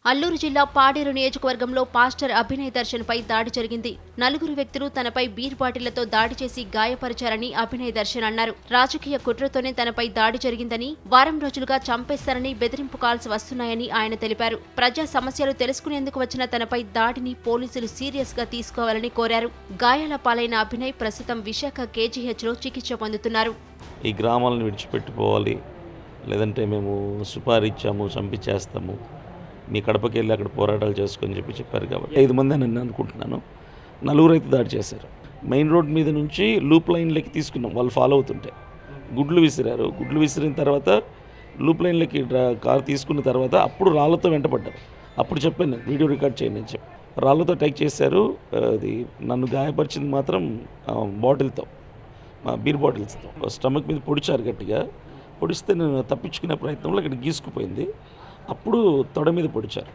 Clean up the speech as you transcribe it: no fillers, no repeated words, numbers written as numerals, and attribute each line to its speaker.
Speaker 1: అల్లూరు జిల్లా పాడేరు నియోజకవర్గంలో పాస్టర్ అభినయ్ దర్శన్ పై దాడి జరిగింది. నలుగురు వ్యక్తులు తనపై బీర్ బాటిళ్లతో దాడి చేసి గాయపరిచారని అభినయ్ దర్శన్ అన్నారు. రాజకీయ కుట్రతోనే తనపై దాడి జరిగిందని, వారం రోజులుగా చంపేస్తారని బెదిరింపు కాల్స్ వస్తున్నాయని ఆయన తెలిపారు. ప్రజా సమస్యలు తెలుసుకునేందుకు వచ్చిన తనపై దాడిని పోలీసులు సీరియస్ గా తీసుకోవాలని కోరారు. గాయాల పాలైన అభినయ్ ప్రస్తుతం విశాఖ కేజీహెచ్లో చికిత్స పొందుతున్నారు.
Speaker 2: ఈ గ్రామాలను విడిచిపెట్టిపోవాలి, లేదంటే మేము సుపారీ ఇచ్చాము, చంపించేస్తాము, మీ కడపకి వెళ్ళి అక్కడ పోరాటాలు చేసుకొని చెప్పారు. కాబట్టి 5 మంది అని అనుకుంటున్నాను. నలుగురు అయితే దాడి చేశారు. మెయిన్ రోడ్ మీద నుంచి లూప్ లైన్లకి తీసుకున్నాం, వాళ్ళు ఫాలో అవుతుంటే గుడ్లు విసిరారు. గుడ్లు విసిరిన తర్వాత లూప్ లైన్లకి కారు తీసుకున్న తర్వాత అప్పుడు రాళ్లతో వెంటపడ్డారు. అప్పుడు చెప్పాను నేను, వీడియో రికార్డ్ చేయండి అని చెప్పి. రాళ్లతో అటాక్ చేశారు. అది నన్ను గాయపరిచింది మాత్రం బాటిల్తో, బీర్ బాటిల్స్తో. స్టమక్ మీద పొడిచారు గట్టిగా. పొడిస్తే నేను తప్పించుకునే ప్రయత్నంలో ఇక్కడ గీసుకుపోయింది. అప్పుడు తొడ మీద పొడిచారు.